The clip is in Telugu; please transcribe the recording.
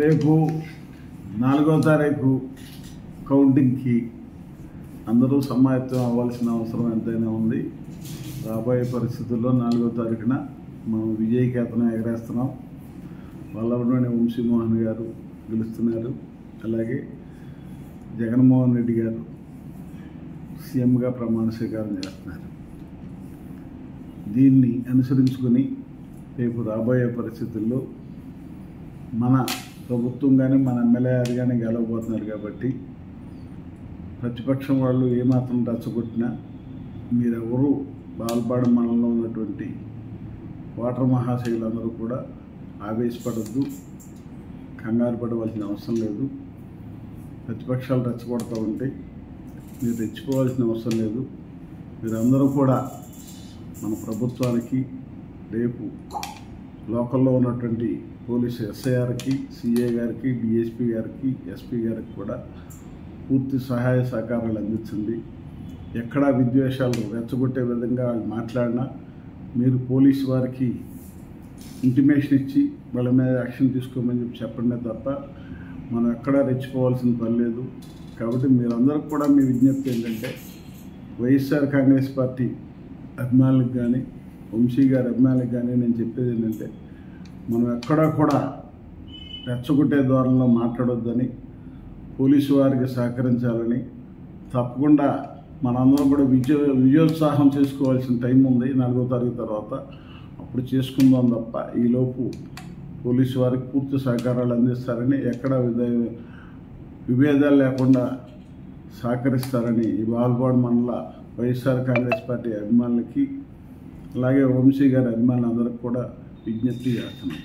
రేపు 4వ తారీఖు కౌంటింగ్కి అందరూ సమాయత్తం అవ్వాల్సిన అవసరం ఎంతైనా ఉంది. రాబోయే పరిస్థితుల్లో 4వ తారీఖున మనం విజయకేతనం ఎగరేస్తున్నాం. వల్లభనేని వంశీమోహన్ గారు గెలుస్తున్నారు. అలాగే జగన్మోహన్ రెడ్డి గారు సీఎంగా ప్రమాణ స్వీకారం చేస్తున్నారు. దీన్ని అనుసరించుకొని రేపు రాబోయే పరిస్థితుల్లో మన ప్రభుత్వం కానీ మన ఎమ్మెల్యేలు కానీ గెలవబోతున్నారు. కాబట్టి ప్రతిపక్షం వాళ్ళు ఏమాత్రం రెచ్చగొట్టినా మీరెవరూ బాల్పాడు మండలంలో ఉన్నటువంటి ఓటర్ మహాశయులందరూ కూడా ఆవేశపడద్దు, కంగారు పడవలసిన అవసరం లేదు. ప్రతిపక్షాలు రెచ్చగొడతా ఉంటే మీరు రెచ్చిపోవాల్సిన అవసరం లేదు. మీరందరూ కూడా మన ప్రభుత్వానికి రేపు లోకల్లో ఉన్నటువంటి పోలీసు ఎస్ఐఆర్కి, సిఏ గారికి, డిఎస్పీ గారికి, ఎస్పీ గారికి కూడా పూర్తి సహాయ సహకారాలు అందించండి. ఎక్కడా విద్వేషాలు రెచ్చగొట్టే విధంగా వాళ్ళు మాట్లాడినా మీరు పోలీసు వారికి ఇంటిమేషన్ ఇచ్చి వాళ్ళ మీద యాక్షన్ తీసుకోమని చెప్పండి తప్ప మనం ఎక్కడా రెచ్చిపోవాల్సిన పని లేదు. కాబట్టి మీరందరూ కూడా మీ విజ్ఞప్తి ఏంటంటే వైఎస్ఆర్ కాంగ్రెస్ పార్టీ అభిమానులకు కానీ, వంశీ గారి అభిమానులకు కానీ నేను చెప్పేది ఏంటంటే మనం ఎక్కడా కూడా రెచ్చగొట్టే ధోరణిలో మాట్లాడొద్దని, పోలీసు వారికి సహకరించాలని, తప్పకుండా మనందరం కూడా విజయోత్సాహం చేసుకోవాల్సిన టైం ఉంది 4వ తారీఖు తర్వాత. అప్పుడు చేసుకుందాం తప్ప ఈలోపు పోలీసు వారికి పూర్తి సహకారాలు అందిస్తారని, ఎక్కడ విభేదాలు లేకుండా సహకరిస్తారని ఈ బాల్పాడు మండల వైఎస్ఆర్ కాంగ్రెస్ పార్టీ అభిమానులకి, అలాగే వంశీ గారి అభిమానులందరికీ కూడా విజ్ఞప్తి చేస్తున్నాం.